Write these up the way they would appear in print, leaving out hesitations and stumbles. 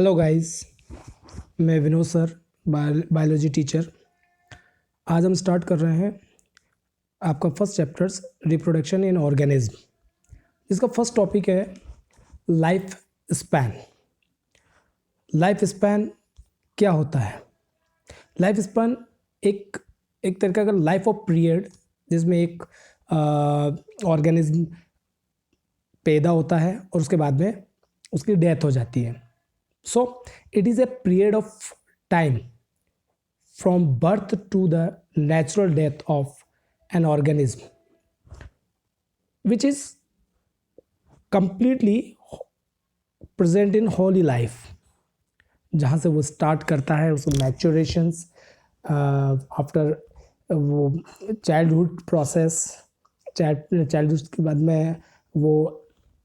Hello guys, मैं Vinod sir, biology teacher. आज हम स्टार्ट कर रहे हैं आपका first chapters reproduction in organism. इसका फर्स्ट टॉपिक है लाइफ स्पैन। लाइफ स्पैन क्या होता है? लाइफ स्पैन एक एक तरह का लाइफ ऑफ पीरियड जिसमें एक ऑर्गेनिज्म पैदा होता है और उसके बाद में उसकी डेथ हो जाती है। So it is a period of time from birth to the natural death of an organism, which is completely present in holy life. जहाँ से वो स्टार्ट करता है उसको मैच्योरेशंस आफ्टर वो चाइल्डहुड प्रोसेस, चाइल्डहुड के बाद में वो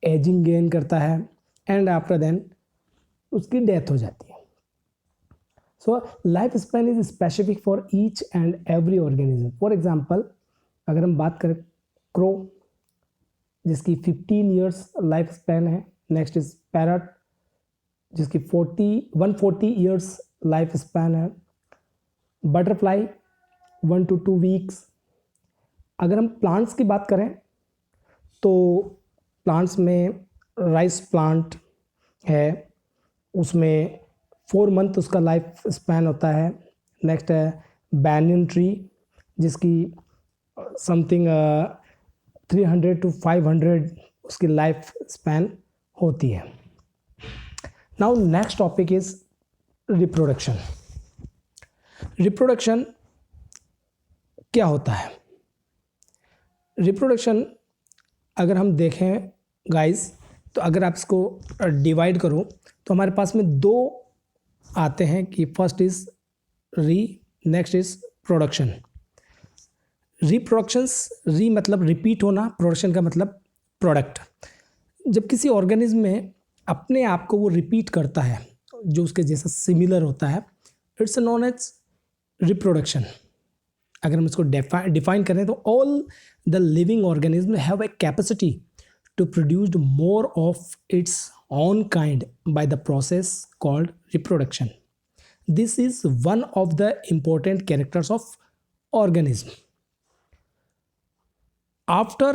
एजिंग गेन करता है एंड आफ्टर देन उसकी डेथ हो जाती है। So life span is specific for each and every organism. For example अगर हम बात करें क्रो जिसकी 15 ईयर्स लाइफ स्पैन है। नेक्स्ट इज पैरट जिसकी 140 ईयर्स लाइफ स्पैन है। Butterfly 1 to 2 weeks. अगर हम प्लांट्स की बात करें तो प्लांट्स में राइस प्लांट है, उसमें 4 मंथ उसका लाइफ स्पैन होता है। नेक्स्ट है बैनियन ट्री जिसकी समथिंग 300 to 500 उसकी लाइफ स्पैन होती है। Now next topic is reproduction. Reproduction क्या होता है? रिप्रोडक्शन अगर हम देखें गाइस, तो अगर आप इसको डिवाइड करो तो हमारे पास में 2 आते हैं कि first is next is production. Reproductions, मतलब रिपीट होना, प्रोडक्शन का मतलब प्रोडक्ट। जब किसी ऑर्गेनिज्म में अपने आप को वो रिपीट करता है जो उसके जैसा सिमिलर होता है, इट्स नोन एज रिप्रोडक्शन। अगर हम इसको डिफाइन करें तो all the living organism have a capacity to produce more of its own kind by the process called reproduction. This is one of the important characters of organism. After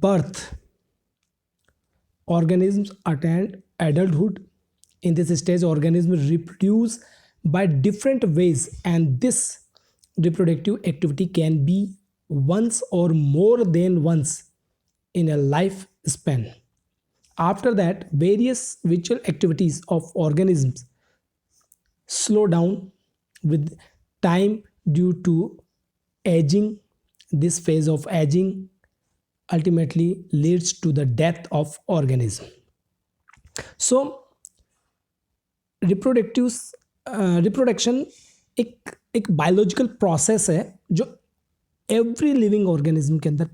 birth, organisms attain adulthood. In this stage, organisms reproduce by different ways, and this reproductive activity can be once or more than once in a life span. After that, various vital activities of organisms slow down with time due to aging. This phase of aging ultimately leads to the death of organism. So reproduction एक biological process है जो every living organism के अंदर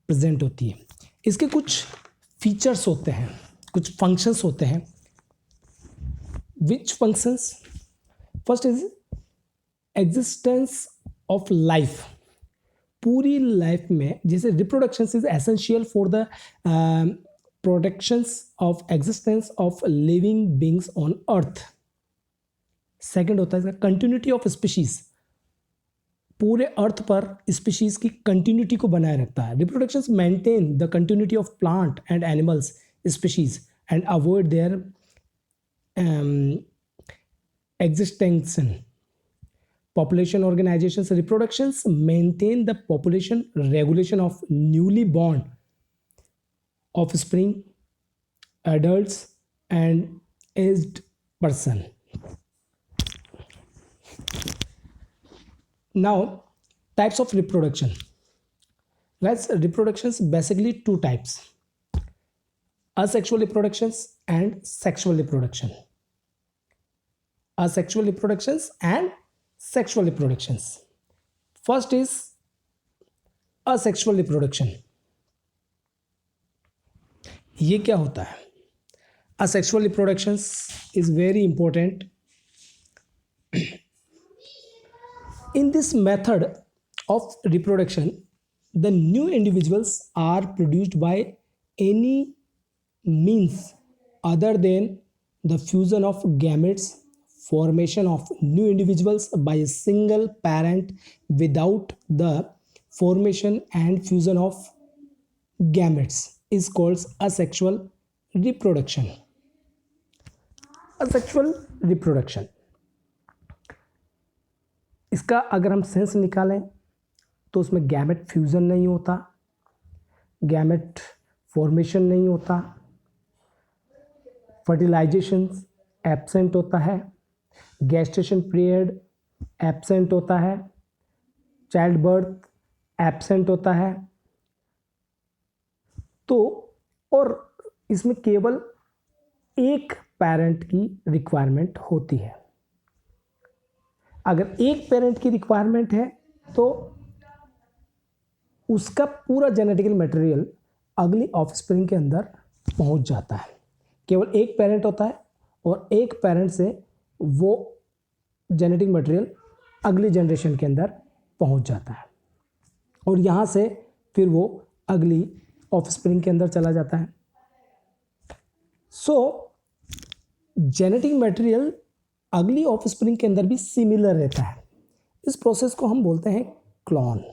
present होती है। इसके कुछ features होते हैं, कुछ फंक्शंस होते हैं। विच functions? First is existence of life. पूरी लाइफ में जैसे reproduction is essential for the protections of existence of living beings on earth. Second होता है इसका कंटिन्यूटी ऑफ स्पीशीज। पूरे अर्थ पर स्पीशीज की कंटिन्यूटी को बनाए रखता है। Reproductions maintain the continuity of plant and animals species and avoid their extinction. Population organisations reproductions maintain the population regulation of newly born offspring, adults and aged person. Now, types of reproduction. Guys, reproductions basically 2 types: asexual reproductions and sexual reproduction. Asexual reproductions and sexual reproductions. First is asexual reproduction. ये क्या होता है? Asexual reproductions is very important. In this method of reproduction, the new individuals are produced by any means other than the fusion of gametes, formation of new individuals by a single parent without the formation and fusion of gametes is called asexual reproduction. asexual reproduction, इसका अगर हम sense निकालें तो उसमें gamete fusion नहीं होता, gamete formation नहीं होता, फर्टिलाइजेशन एब्सेंट होता है, गेस्टेशन पीरियड एब्सेंट होता है, चाइल्ड बर्थ एब्सेंट होता है। तो और इसमें केवल एक पेरेंट की रिक्वायरमेंट होती है। अगर एक पेरेंट की रिक्वायरमेंट है तो उसका पूरा जेनेटिकल मटेरियल अगली ऑफस्प्रिंग के अंदर पहुंच जाता है। केवल एक पेरेंट होता है और एक पेरेंट से वो जेनेटिक मटेरियल अगली जनरेशन के अंदर पहुंच जाता है और यहाँ से फिर वो अगली ऑफस्प्रिंग के अंदर चला जाता है। सो जेनेटिक मटेरियल अगली ऑफस्प्रिंग के अंदर भी सिमिलर रहता है। इस प्रोसेस को हम बोलते हैं clone.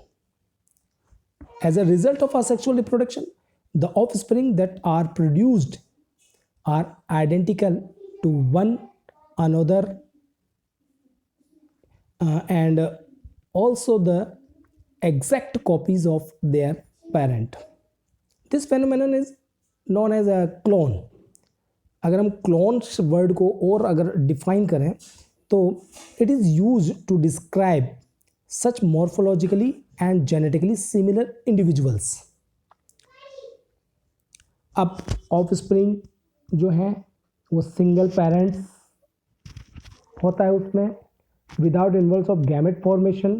As a result of asexual reproduction, the offspring that are produced are identical to one another and also the exact copies of their parent. This phenomenon is known as a clone. अगर हम clone word को और अगर define करें तो it is use to describe such morphologically and genetically similar individuals. अब offspring जो है वो सिंगल पेरेंट्स होता है, उसमें without involve of gamete formation.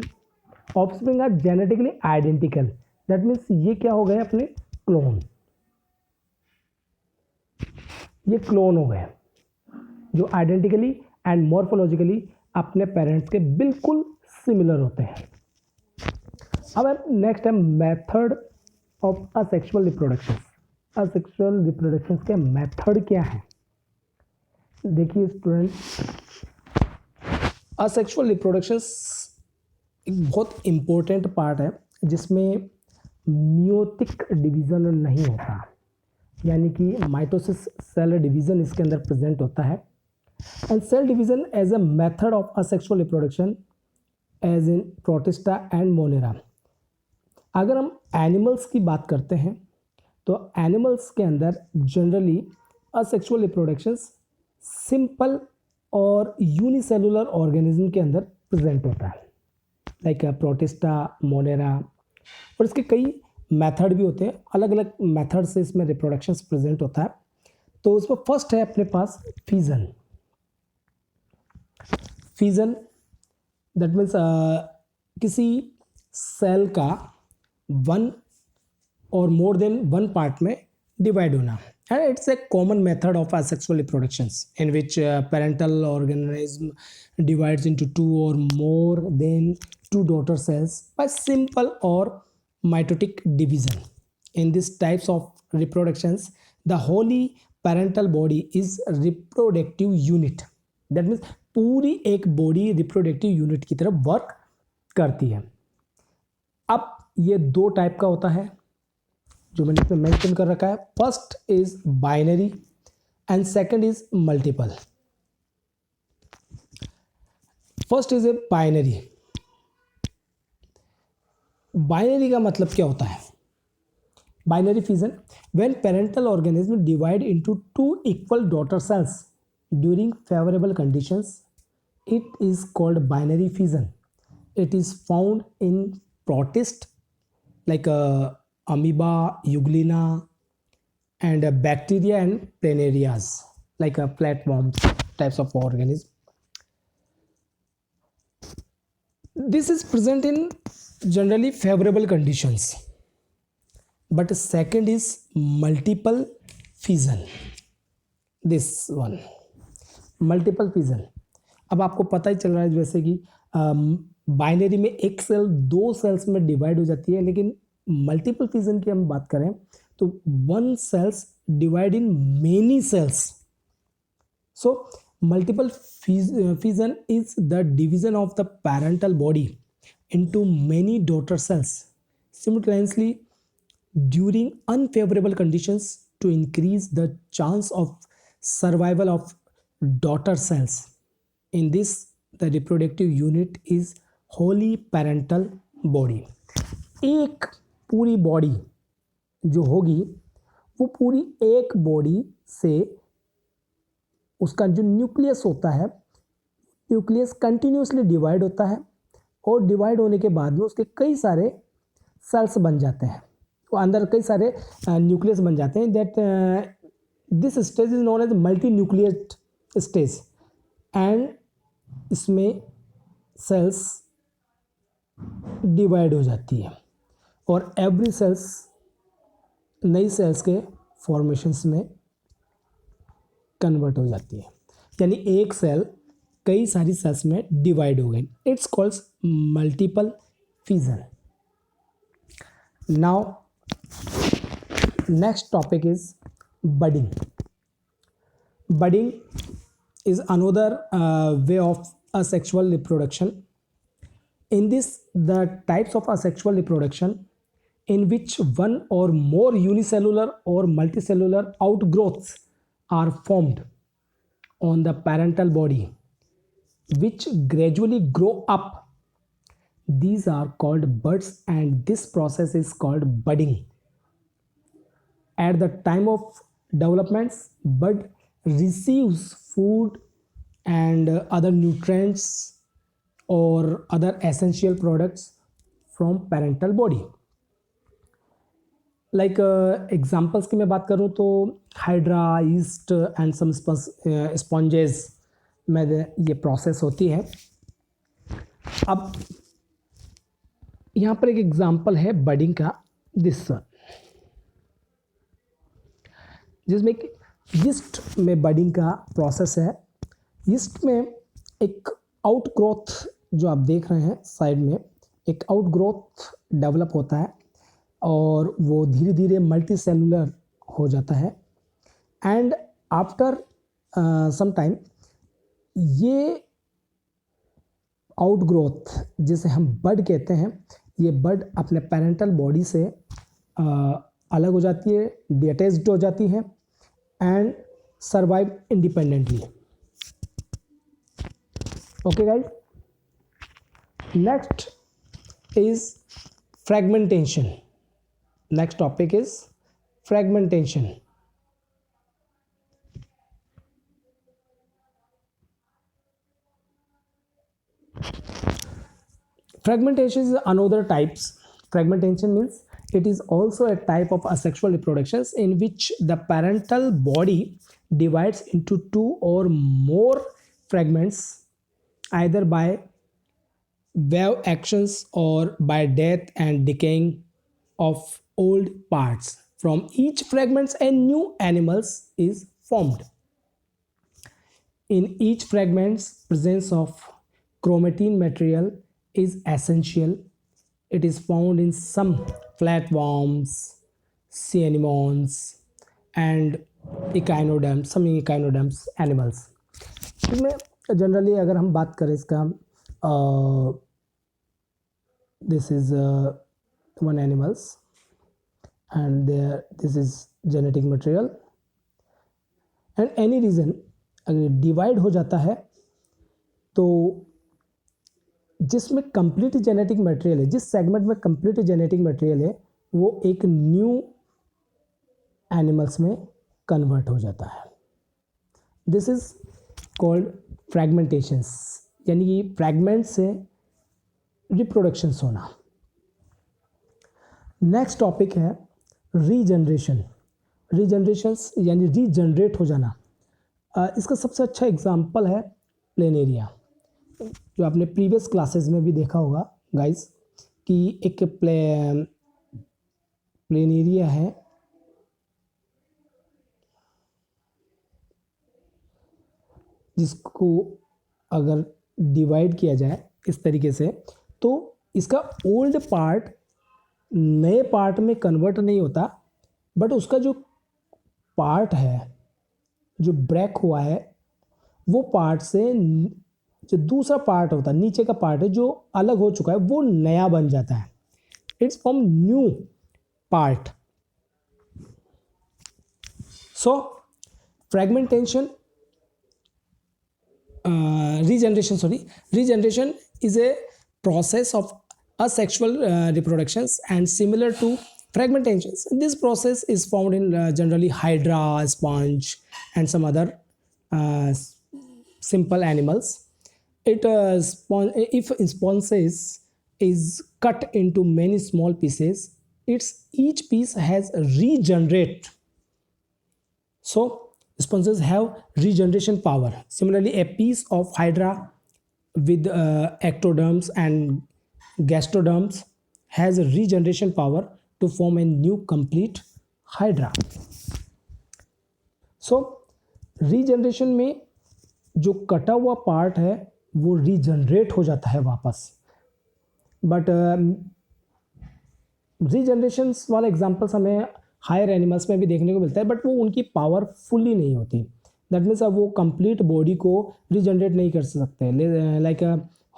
Offspring are genetically identical, that means ये क्या हो गए अपने क्लोन, ये क्लोन हो गए जो आइडेंटिकली एंड मॉर्फोलॉजिकली अपने पेरेंट्स के बिल्कुल सिमिलर होते हैं। अब नेक्स्ट है method of asexual reproduction. Asexual reproduction के मेथड क्या है? देखिए स्टूडेंट, असेक्सुअल रिप्रोडक्शन एक बहुत इम्पोर्टेंट पार्ट है जिसमें मियोटिक डिवीज़न नहीं होता, यानी कि माइटोसिस सेल डिवीज़न इसके अंदर प्रेजेंट होता है। And cell division as a method of asexual reproduction as in protista and monera. अगर हम एनिमल्स की बात करते हैं तो एनिमल्स के अंदर जनरली असेक्सुअल रिप्रोडक्शन सिंपल और यूनिसेलुलर ऑर्गेनिज्म के अंदर प्रेजेंट होता है, लाइक प्रोटिस्टा, मोनेरा। और इसके कई मेथड भी होते हैं, अलग अलग मेथड से इसमें रिप्रोडक्शन प्रेजेंट होता है। तो उसमें फर्स्ट है अपने पास फिजन। फिजन दैट मीन्स किसी सेल का वन और मोर देन वन पार्ट में डिवाइड होना, and it's a common method of asexual reproductions in which parental organism divides into two or more than two daughter cells by simple or mitotic division. In these types of reproductions, the wholly parental body is reproductive unit. That means पूरी एक body reproductive unit की तरफ work करती है। अब ये दो type का होता है जो मैंने इसमें मेंशन कर रखा है। First is binary and second is multiple. First is a binary. Binary का मतलब क्या होता है? Binary fission, when parental organism divide into two equal daughter cells during favourable conditions, it is called binary fission. It is found in protists like amoeba, euglena, and bacteria and planarias like flatworms types of organism. This is present in generally favorable conditions. But second is multiple fission. This one, multiple fission. अब आपको पता ही चल रहा है जैसे कि binary में एक सेल दो सेल्स में डिवाइड हो जाती है, लेकिन मल्टीपल फिजन की हम बात करें तो one cells divide in many cells. So multiple fission is the division of the parental body into many daughter cells simultaneously during unfavorable conditions to increase the chance of survival of daughter cells. In this, the reproductive unit is wholly parental body. एक पूरी body जो होगी वो पूरी एक body से उसका जो न्यूक्लियस होता है, न्यूक्लियस कंटिन्यूसली डिवाइड होता है और डिवाइड होने के बाद में उसके कई सारे सेल्स बन जाते हैं, वो अंदर कई सारे न्यूक्लियस बन जाते हैं. That this stage is known as multi nucleate stage. And इसमें सेल्स डिवाइड हो जाती है और एवरी सेल्स नई सेल्स के फॉर्मेशंस में कन्वर्ट हो जाती है. यानी एक सेल कई सारी सेल्स में डिवाइड हो गई. It's called multiple fission. Now next topic is budding. Budding is another way of asexual reproduction. In this, the types of asexual reproduction in which one or more unicellular or multicellular outgrowths are formed on the parental body, which gradually grow up. These are called buds, and this process is called budding. At the time of developments, bud receives food and other nutrients or other essential products from parental body. Like examples की मैं बात करूँ तो hydra, yeast and some sponges में ये process होती है. अब यहाँ पर एक एग्जांपल है बडिंग का, दिस वन, जिसमें यीस्ट में बडिंग का प्रोसेस है. यीस्ट में एक आउटग्रोथ जो आप देख रहे हैं साइड में, एक आउटग्रोथ डेवलप होता है और वो धीरे धीरे मल्टी सेलुलर हो जाता है. एंड आफ्टर सम टाइम ये आउटग्रोथ जिसे हम बड कहते हैं, ये बड अपने पेरेंटल बॉडी से अलग हो जाती है, डिटैच्ड हो जाती है and survive independently. Okay guys, next is fragmentation. Next topic is fragmentation. Fragmentation is another types. Fragmentation means it is also a type of asexual reproductions in which the parental body divides into two or more fragments, either by wave actions or by death and decaying of old parts. From each fragment a new animals is formed. In each fragment presence of chromatin material is essential. It is found in some flatworms, sea anemones and echinoderms, some echinoderms animals. इसमें generally अगर हम बात करें इसका, this is one animals and there this is genetic material, and any reason अगर divide हो जाता है तो जिसमें कंप्लीट जेनेटिक मटेरियल है, जिस सेगमेंट में कंप्लीट जेनेटिक मटेरियल है, वो एक न्यू एनिमल्स में कन्वर्ट हो जाता है. दिस इज कॉल्ड फ्रैगमेंटेशंस, यानी कि फ्रैगमेंट से रिप्रोडक्शंस होना. नेक्स्ट टॉपिक है रीजनरेशन. रीजनरेशंस यानी रीजनरेट हो जाना. इसका सबसे अच्छा एग्जांपल है प्लेनेरिया, जो आपने प्रीवियस क्लासेस में भी देखा होगा गाइस, कि एक प्लेनेरिया है जिसको अगर डिवाइड किया जाए इस तरीके से तो इसका ओल्ड पार्ट नए पार्ट में कन्वर्ट नहीं होता, बट उसका जो पार्ट है जो ब्रेक हुआ है वो पार्ट से जो दूसरा पार्ट होता है, नीचे का पार्ट है जो अलग हो चुका है, वो नया बन जाता है. It's from new part. So fragmentation, regeneration is a process of asexual reproductions and similar to fragmentations. This process is found in generally hydra, sponge, and some other uh, simple animals. If sponges is cut into many small pieces, each piece has regenerate. So sponges have regeneration power. Similarly, a piece of hydra with ectoderms and gastroderms has a regeneration power to form a new complete hydra. So regeneration में जो कटा हुआ part है वो regenerate हो जाता है वापस. बट रीजनरेशंस वाला एग्जांपल्स हमें हायर एनिमल्स में भी देखने को मिलता है, बट वो उनकी पावर फुल्ली नहीं होती. दैट मीन्स अब वो कंप्लीट बॉडी को रीजनरेट नहीं कर सकते. लाइक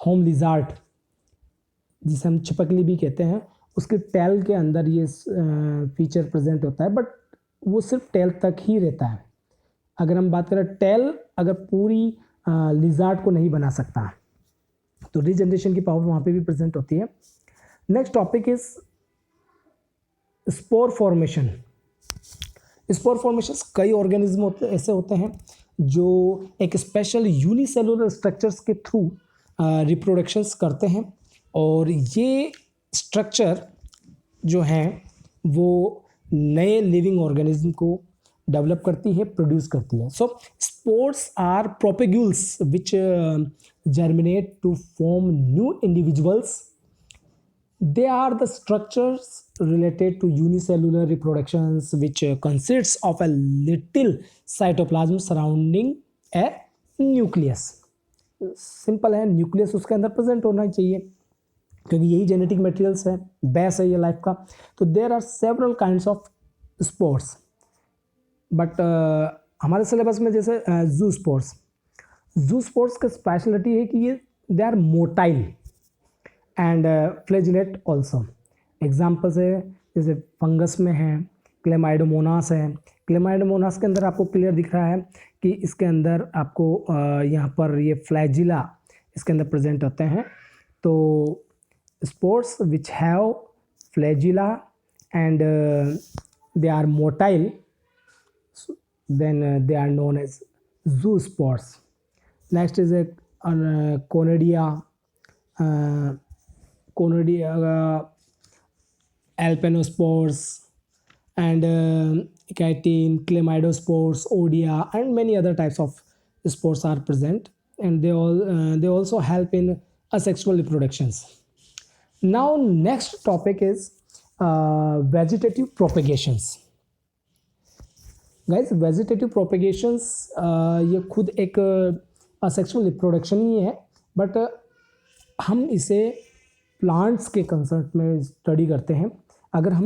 होम लिजार्ड जिसे हम छिपकली भी कहते हैं, उसके टेल के अंदर ये फीचर प्रेजेंट होता है, बट वो सिर्फ टेल तक ही रहता है. अगर हम बात करें, टेल अगर पूरी लिजार्ड को नहीं बना सकता, तो रीजनरेशन की पावर वहाँ पे भी प्रेजेंट होती है. Next topic is spore formation. Spore formations कई ऑर्गेनिज्म ऐसे होते हैं जो एक स्पेशल यूनिसेलुलर स्ट्रक्चर्स के थ्रू रिप्रोडक्शंस करते हैं, और ये स्ट्रक्चर जो हैं वो नए लिविंग ऑर्गेनिज्म को डेवलप करती है, प्रोड्यूस करती है. So spores are propagules which germinate to form new individuals. They are the structures related to unicellular reproductions which consists of a little cytoplasm surrounding a nucleus. Simple है, nucleus उसके अंदर present होना चाहिए क्योंकि यही genetic materials है, base है ये लाइफ का. तो there are several kinds of spores, but हमारे सिलेबस में जैसे जू स्पोर्स का स्पेशलिटी है कि ये they are motile and flagellate also. Examples है जैसे फंगस में है, क्लेमाइडोमोनास है. क्लेमाइडोमोनास के अंदर आपको क्लियर दिख रहा है कि इसके अंदर आपको यहाँ पर ये फ्लैजिला इसके अंदर प्रेजेंट होते हैं. तो spores which have flagella and they are motile, then they are known as zoospores. Next is a Conidia, alpinospores, and chitin, chlamydospores, odia, and many other types of spores are present, and they also help in asexual reproductions. Now next topic is vegetative propagations. Guys, vegetative propagations ये खुद एक asexual reproduction ही है, but हम इसे plants के concert में study करते हैं. अगर हम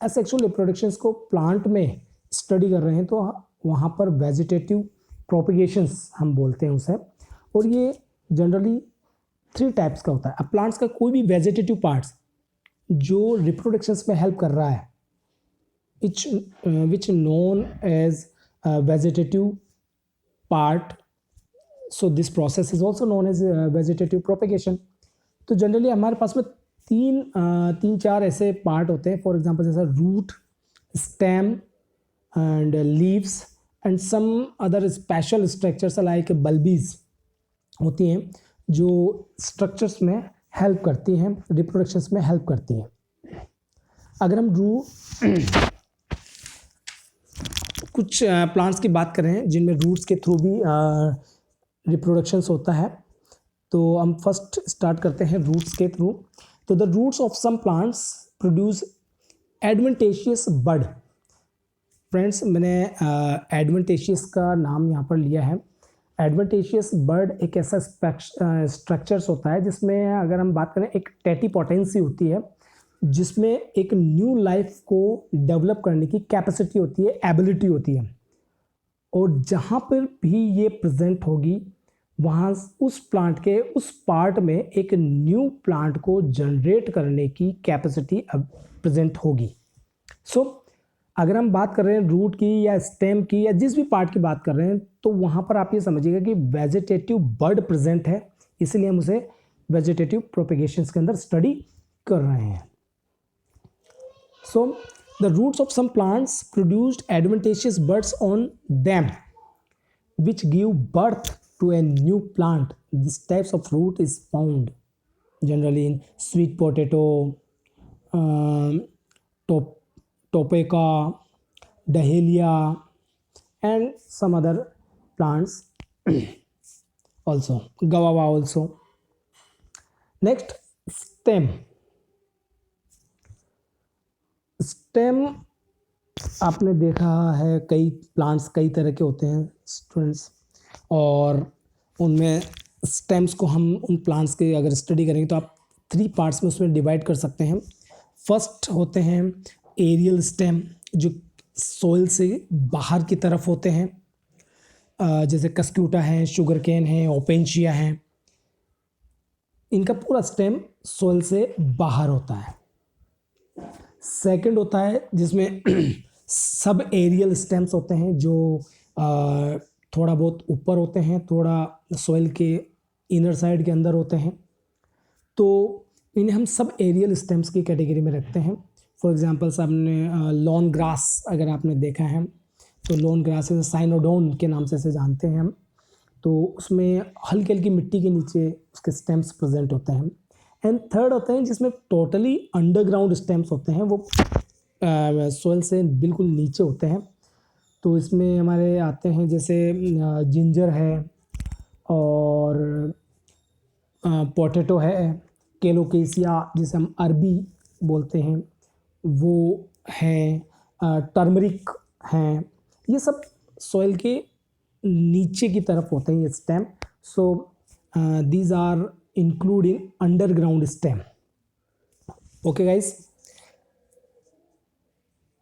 एसेक्सुअल रिप्रोडक्शंस को प्लांट में स्टडी कर रहे हैं तो वहाँ पर वेजिटेटिव प्रोपगेशंस हम बोलते हैं उसे, और ये जनरली 3 टाइप्स का होता है. अब प्लांट्स का कोई भी वेजिटेटिव पार्ट्स जो रिप्रोडक्शंस में हेल्प कर रहा है, which known as vegetative part, so this process is also known as vegetative propagation. तो जनरली हमारे पास में 3-4 ऐसे पार्ट होते हैं. फॉर एग्जांपल जैसा root, stem and leaves and some other special structures like bulbils होती हैं जो स्ट्रक्चर्स में हेल्प करती हैं, रिप्रोडक्शंस में हेल्प करती हैं. अगर हम कुछ प्लांट्स की बात करें जिनमें रूट्स के थ्रू भी रिप्रोडक्शंस होता है, तो हम फर्स्ट स्टार्ट करते हैं रूट्स के थ्रू. तो the roots of some plants produce adventitious bud. Friends, मैंने एडवेंटेशियस का नाम यहाँ पर लिया है. एडवेंटेशियस बड एक ऐसा स्ट्रक्चर्स होता है जिसमें अगर हम बात करें एक टेटिपोटेंसी होती है, जिसमें एक न्यू लाइफ को डेवलप करने की कैपेसिटी होती है, एबिलिटी होती है. और जहाँ पर भी ये प्रेजेंट होगी वहाँ उस प्लांट के उस पार्ट में एक न्यू प्लांट को जनरेट करने की कैपेसिटी अब प्रेजेंट होगी। सो अगर हम बात कर रहे हैं रूट की या स्टेम की या जिस भी पार्ट की बात कर रहे हैं, तो वहाँ पर आप ये समझिएगा कि वेजिटेटिव बर्ड प्रेजेंट है, इसलिए हम उसे वेजिटेटिव प्रोपेगेशंस के अंदर स्टडी कर रहे हैं। So the roots of some plants produced adventitious birds on them which give birth to a new plant. This types of root is found generally in sweet potato, topeka, dahlia, and some other plants also, guava also. Next, stem. Stem आपने देखा है कई plants कई तरह के होते हैं students, और उनमें स्टेम्स को हम उन प्लांट्स के अगर स्टडी करेंगे तो आप 3 पार्ट्स में उसमें डिवाइड कर सकते हैं। फर्स्ट होते हैं एरियल स्टेम, जो सोइल से बाहर की तरफ होते हैं, जैसे कस्क्यूटा है, शुगर केन है, ओपेंशिया है। इनका पूरा स्टेम सोइल से बाहर होता है। सेकंड होता है जिसमें सब एरियल स्टेम्स होते हैं, जो थोड़ा बहुत ऊपर होते हैं, थोड़ा सॉइल के इनर साइड के अंदर होते हैं, तो इन्हें हम सब एरियल स्टेम्स की कैटेगरी में रखते हैं। फॉर एग्जांपल आपने लॉन ग्रास अगर आपने देखा है तो लॉन ग्रास साइनोडोन के नाम से इसे जानते हैं हम, तो उसमें हल्की हल्की मिट्टी के नीचे उसके स्टेम्स प्रेजेंट होते हैं। एंड थर्ड होते हैं जिसमें टोटली अंडरग्राउंड स्टेम्स होते हैं, वो सोइल से बिल्कुल नीचे होते हैं। तो इसमें हमारे आते हैं जैसे जिंजर है और पोटैटो है, केलोकेसिया जिसे हम अरबी बोलते हैं वो है, टर्मरिक हैं, ये सब सॉइल के नीचे की तरफ होते हैं ये stem. So these are include in underground stem. Okay guys,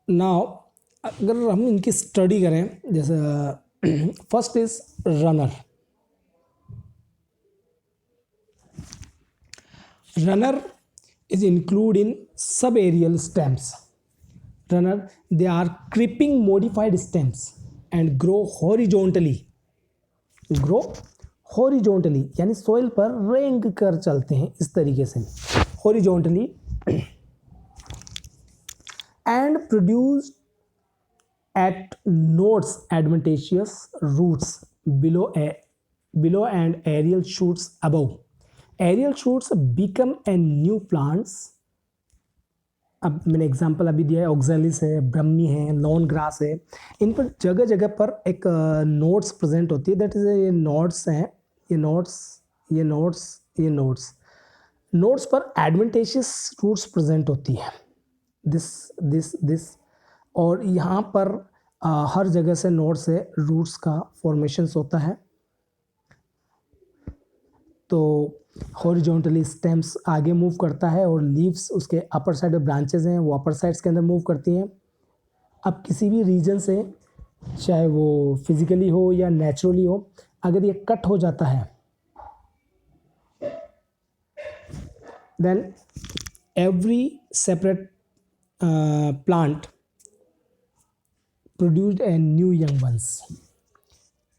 now अगर हम इनकी स्टडी करें, जैसे first is runner. Runner is included in subaerial stems. Runner, they are creeping modified stems and grow horizontally. Grow horizontally यानी soil पर रेंग कर चलते हैं इस तरीके से horizontally and produce at nodes adventitious roots below and aerial shoots above. Aerial shoots become a new plants. अब मैंने एग्जांपल अभी दिया है, ऑक्जेलिस है, ब्रह्मी है, लॉन ग्रास है, इन पर जगह जगह पर एक नोड्स प्रेजेंट होती है, दैट इज ये नोड्स हैं, ये नोड्स पर एडवेंटेशियस रूट्स प्रेजेंट होती है, दिस और यहाँ पर हर जगह से नोड से रूट्स का फॉर्मेशंस होता है। तो हॉरिजॉन्टली स्टेम्स आगे मूव करता है और लीव्स उसके अपर साइड में ब्रांचेज हैं वो अपर साइड्स के अंदर मूव करती हैं। अब किसी भी रीजन से, चाहे वो फिजिकली हो या नेचुरली हो, अगर ये कट हो जाता है then every separate plant produced a new young ones.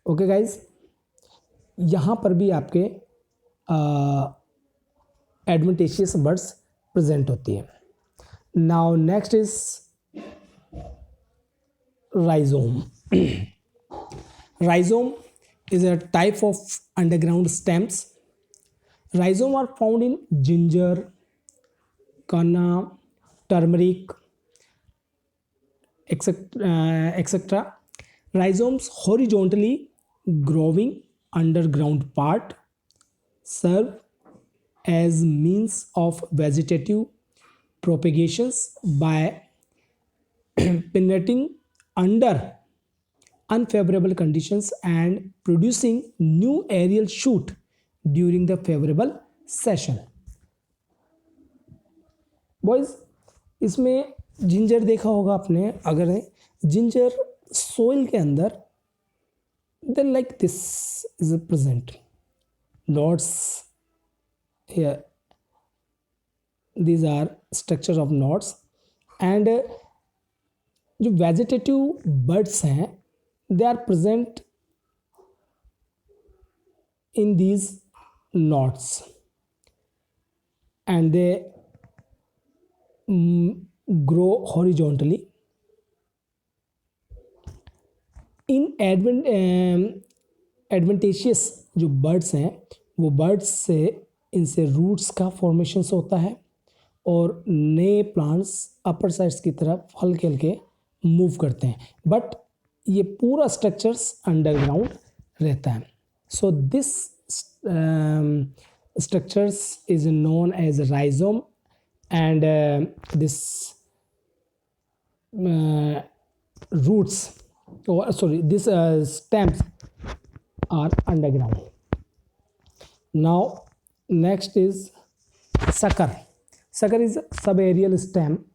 Okay guys, यहाँ पर भी आपके एडवेंटेशियस बर्ड्स प्रेजेंट होती है। Now next is rhizome. Rhizome is a type of underground stems. Rhizome are found in ginger, canna, turmeric, etc. Rhizomes horizontally growing underground part serve as means of vegetative propagations by penetrating under unfavorable conditions and producing new aerial shoot during the favorable session. Boys, इसमें ginger देखा होगा आपने, अगर ginger soil के अंदर then like this is a present nodes here. These are structures of nodes. And जो vegetative birds हैं they are present in these nodes and they grow horizontally. इन एडवेंटेशियस जो बर्ड्स हैं वो बर्ड्स से इनसे रूट्स का फॉर्मेशन होता है और नए प्लांट्स अपर साइड्स की तरफ हल्के हल्के मूव करते हैं, बट ये पूरा स्ट्रक्चर्स अंडरग्राउंड रहता है. So this structures is known as rhizome, and this roots, or sorry, this stems are underground. Now next is sucker. Sucker is subaerial stem.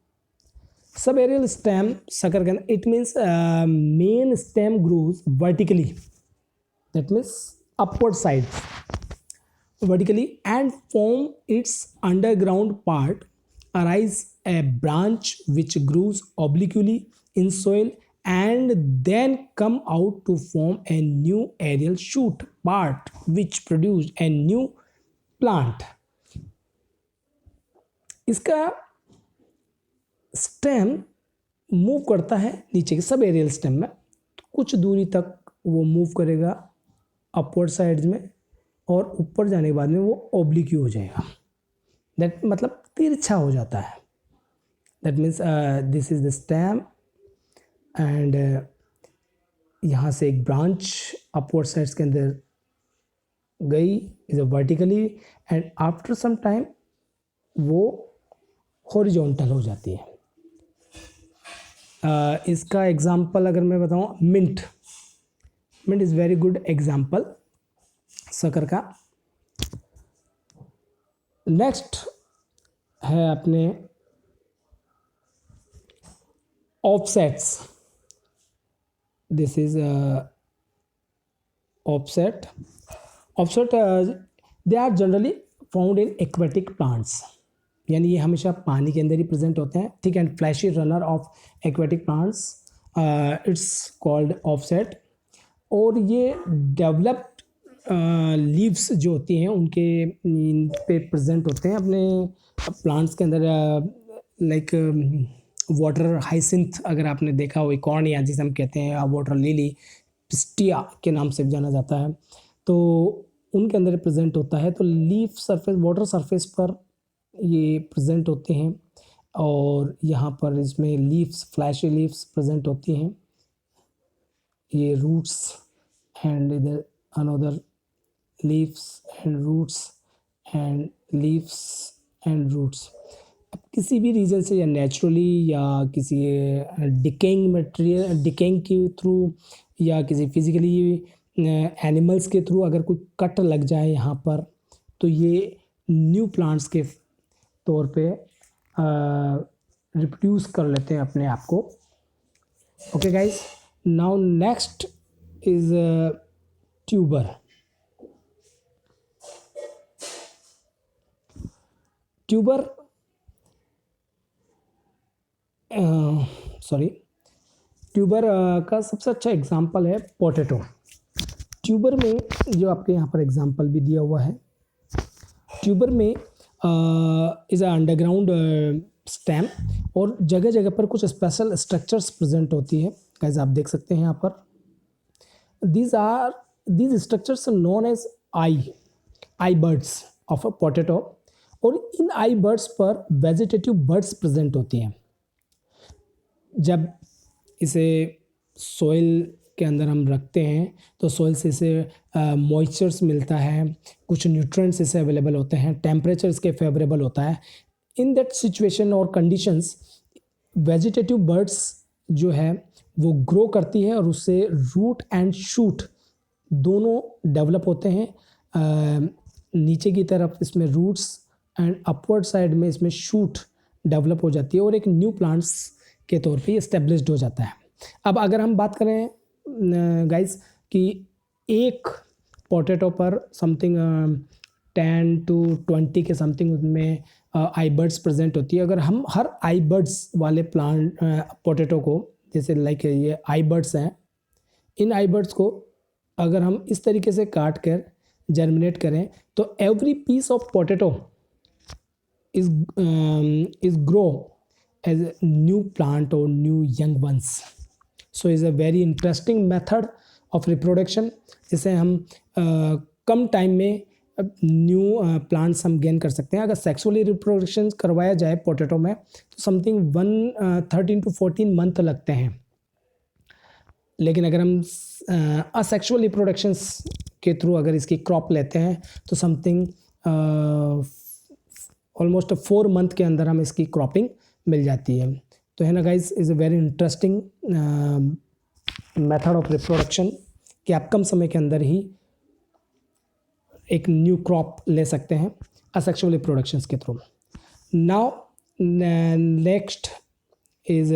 Subaerial stem, sucker can, it means main stem grows vertically, that means upward sides vertically, and from its underground part arise a branch which grows obliquely in soil and then come out to form a new aerial shoot part which produce a new plant. इसका stem move करता है नीचे के sub aerial stem में, कुछ दूरी तक वो मूव करेगा अपवर्ड साइड्स में और ऊपर जाने के बाद में वो ओब्लिक्यू हो जाएगा, दैट मतलब तिरछा हो जाता है. That means this is the stem and यहाँ से एक ब्रांच अपवर्ड साइड्स के अंदर गई is a vertically, and after some time वो हॉरिजॉन्टल हो जाती है. इसका एग्जांपल अगर मैं बताऊँ, mint is very good example sucker का. नेक्स्ट है अपने offsets. This is offset. They are generally found in aquatic plants, यानी ये हमेशा पानी के अंदर ही प्रेजेंट होते हैं. Thick and fleshy runner of aquatic plants, it's called offset. और ये डेवलप्ड लीव्स जो होती हैं उनके पे प्रेजेंट होते हैं अपने प्लांट्स के अंदर. लाइक वाटर हाइसिंथ अगर आपने देखा हो, कॉर्निया जिसे हम कहते हैं, वाटर लिली, पिस्टिया के नाम से जाना जाता है, तो उनके अंदर प्रेजेंट होता है. तो लीफ सरफेस, वाटर सरफेस पर ये प्रेजेंट होते हैं और यहाँ पर इसमें लीव्स, फ्लैशी लीव्स प्रेजेंट होती हैं. ये रूट्स एंड इधर another leaves and roots and leaves and roots. अब किसी भी रीजन से, या नेचुरली या किसी डिकेइंग मटेरियल, डिकेइंग के थ्रू या किसी फिजिकली एनिमल्स के थ्रू अगर कोई कट लग जाए यहाँ पर, तो ये न्यू प्लांट्स के तौर पे रिप्रोड्यूस कर लेते हैं अपने आप को. Okay guys, now next is tuber. Tuber tuber का सबसे अच्छा एग्जांपल है पोटैटो. ट्यूबर में जो आपके यहाँ पर एग्जांपल भी दिया हुआ है, ट्यूबर में इज़ अ अंडरग्राउंड स्टेम और जगह जगह पर कुछ स्पेशल स्ट्रक्चर्स प्रेजेंट होती है. गाइस आप देख सकते हैं यहाँ पर, these structures are known as eye buds of a potato. और इन आई बर्ड्स पर वेजिटेटिव बर्ड्स प्रेजेंट होती हैं. जब इसे सॉइल के अंदर हम रखते हैं तो सॉइल से इसे मॉइस्चर्स मिलता है, कुछ न्यूट्रिएंट्स इसे अवेलेबल होते हैं, टेम्परेचर इसके फेवरेबल होता है. इन दैट सिचुएशन और कंडीशंस वेजिटेटिव बर्ड्स जो है वो ग्रो करती है और उससे रूट एंड शूट दोनों डेवलप होते हैं. नीचे की तरफ इसमें रूट्स एंड अपवर्ड साइड में इसमें शूट डेवलप हो जाती है और एक न्यू प्लांट्स के तौर पे इस्टेब्लिश्ड हो जाता है. अब अगर हम बात करें गाइस कि एक पोटैटो पर समथिंग 10 to 20 के समथिंग उसमें आई बर्ड्स प्रेजेंट होती है। अगर हम हर आई बर्ड्स वाले प्लांट पोटैटो को, जैसे लाइक ये आई बर्ड्स हैं, इन आई बर्ड्स को अगर हम इस तरीके से काट कर जर्मिनेट करें तो every piece of potato is grow as a new plant or new young ones. So is a very interesting method of reproduction, जिसे हम कम टाइम में न्यू प्लांट्स हम गेन कर सकते हैं। अगर सेक्सुअली रिप्रोडक्शन करवाया जाए पोटैटो में तो समथिंग 13 to 14 मंथ लगते हैं। लेकिन अगर हम असेक्सुअल रिप्रोडक्शंस के थ्रू अगर इसकी क्रॉप लेते हैं तो समथिंग ऑलमोस्ट 4 मंथ के अंदर हम इसकी क्रॉपिंग मिल जाती है। तो है ना guys, is a very interesting method of reproduction कि आप कम समय के अंदर ही एक न्यू क्रॉप ले सकते हैं असेक्सुअल रिप्रोडक्शंस के through. Now next is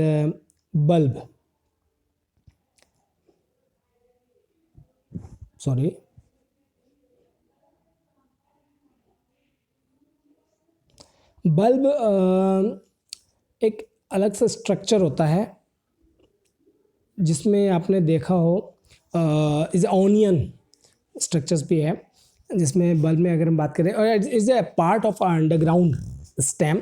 bulb, sorry, bulb एक अलग सा स्ट्रक्चर होता है जिसमें आपने देखा हो इज़ ऑनियन स्ट्रक्चर्स भी है, जिसमें बल्ब में अगर हम बात करें, और is a part of underground stem.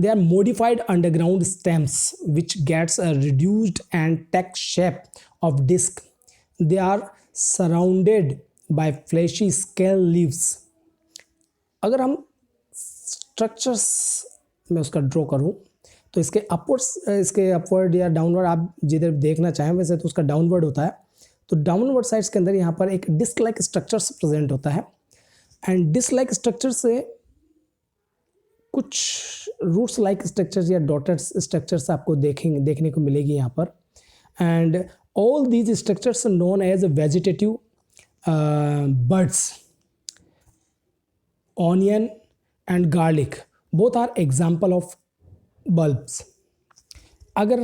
They are modified underground stems which gets a reduced and take shape of disc. They are surrounded by fleshy scale leaves. अगर हम स्ट्रक्चर्स में उसका ड्रॉ करूं तो इसके अपवर्ड या डाउनवर्ड, आप जिधर देखना चाहें, वैसे तो उसका डाउनवर्ड होता है, तो डाउनवर्ड साइड्स के अंदर यहाँ पर एक डिस्क लाइक स्ट्रक्चर्स प्रेजेंट होता है। एंड डिस्क लाइक स्ट्रक्चर से कुछ रूट्स लाइक स्ट्रक्चर्स या डॉटेड स्ट्रक्चर्स आपको देखने को मिलेगी यहाँ पर। And all these structures known as vegetative buds. Onion and garlic both are example of bulbs. अगर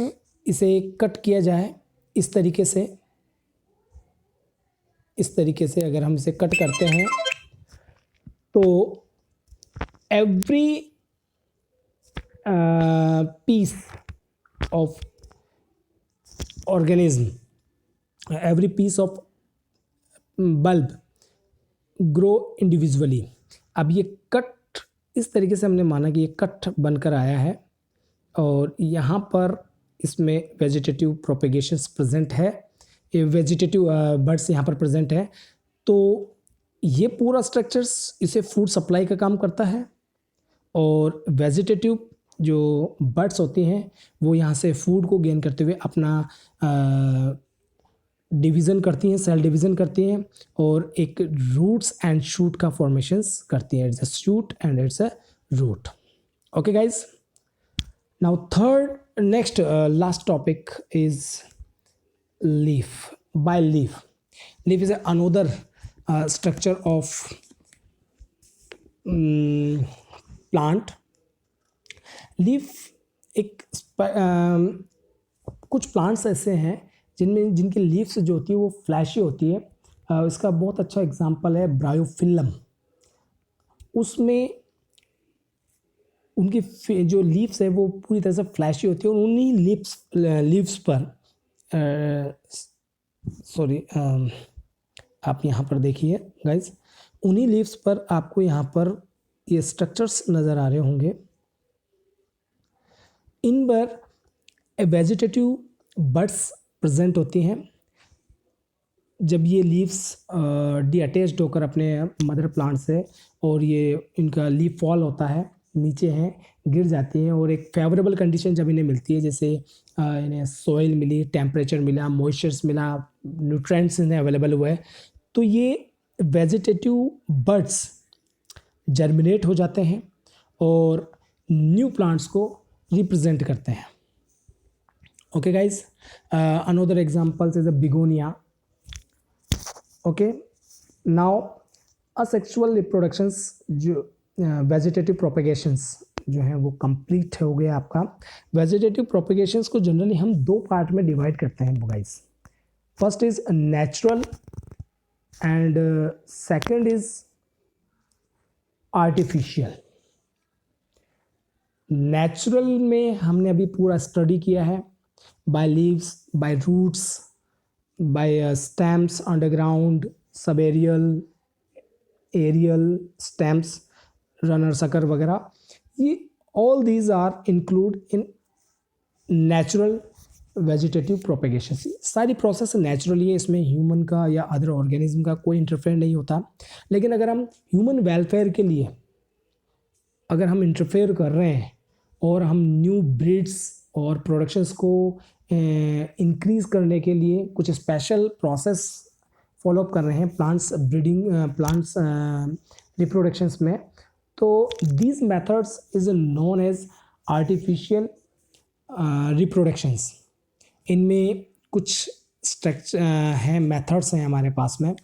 इसे कट किया जाए इस तरीके से अगर हम इसे कट करते हैं तो every piece of organism, every piece of bulb grow individually. अब ये कट इस तरीके से हमने माना कि ये कट बनकर आया है और यहाँ पर इसमें वेजिटेटिव प्रोपेगेशंस प्रेजेंट है, ये वेजिटेटिव बर्ड्स यहाँ पर प्रेजेंट है। तो ये पूरा स्ट्रक्चर्स इसे फूड सप्लाई का काम करता है और वेजिटेटिव जो बर्ड्स होती हैं वो यहाँ से फूड को गेन करते हुए अपना डिवीज़न करती हैं, सेल डिवीज़न करती हैं और एक रूट्स एंड शूट का फॉर्मेशंस करती हैं। It's a shoot and it's a root. Okay guys, now third next last topic is leaf. By leaf, leaf is another structure of plant. Leaf एक कुछ plants ऐसे हैं जिनकी लीव्स जो होती है वो फ्लैशी होती है। इसका बहुत अच्छा एग्जांपल है ब्रायोफिल्लम। उसमें उनकी जो लीव्स है वो पूरी तरह से फ्लैशी होती है और उन्हीं लीव्स पर आप यहाँ पर देखिए गाइज, उन्हीं लीव्स पर आपको यहाँ पर ये स्ट्रक्चर्स नज़र आ रहे होंगे। इन पर वेजिटेटिव बड्स प्रेजेंट होती हैं। जब ये लीव्स डीअटैच्ड होकर अपने मदर प्लांट से और ये इनका लीफ फॉल होता है, नीचे हैं, गिर जाती हैं और एक फेवरेबल कंडीशन जब इन्हें मिलती है, जैसे इन्हें सॉइल मिली, टेम्परेचर मिला, मॉइस्चर्स मिला, न्यूट्रिएंट्स इन्हें अवेलेबल हुए, तो ये वेजिटेटिव बड्स जर्मिनेट हो जाते हैं और न्यू प्लांट्स को रिप्रेजेंट करते हैं। Okay guys, another example is a begonia. Okay, now asexual reproductions जो vegetative propagations जो है वो complete हो गया आपका। vegetative propagations को जनरली हम दो पार्ट में डिवाइड करते हैं guys. First is natural and second is artificial. Natural में हमने अभी पूरा स्टडी किया है, by leaves, by roots, by stems underground, subaerial, aerial stems, runner sucker वगैरह, ये all these are include in natural vegetative propagation. सारी प्रोसेस नेचुरली है, इसमें ह्यूमन का या अदर ऑर्गेनिज्म का कोई इंटरफेयर नहीं होता। लेकिन अगर हम ह्यूमन वेलफेयर के लिए अगर हम इंटरफेयर कर रहे हैं और हम न्यू ब्रीड्स और प्रोडक्शंस को इंक्रीज़ करने के लिए कुछ स्पेशल प्रोसेस फॉलोअप कर रहे हैं प्लांट्स ब्रीडिंग, प्लांट्स रिप्रोडक्शंस में, तो these methods is known as artificial reproductions. इनमें कुछ स्ट्रक्चर हैं, मेथड्स हैं हमारे पास में,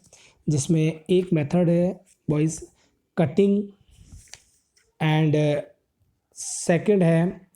जिसमें एक मेथड है बॉयज़ कटिंग, एंड सेकंड है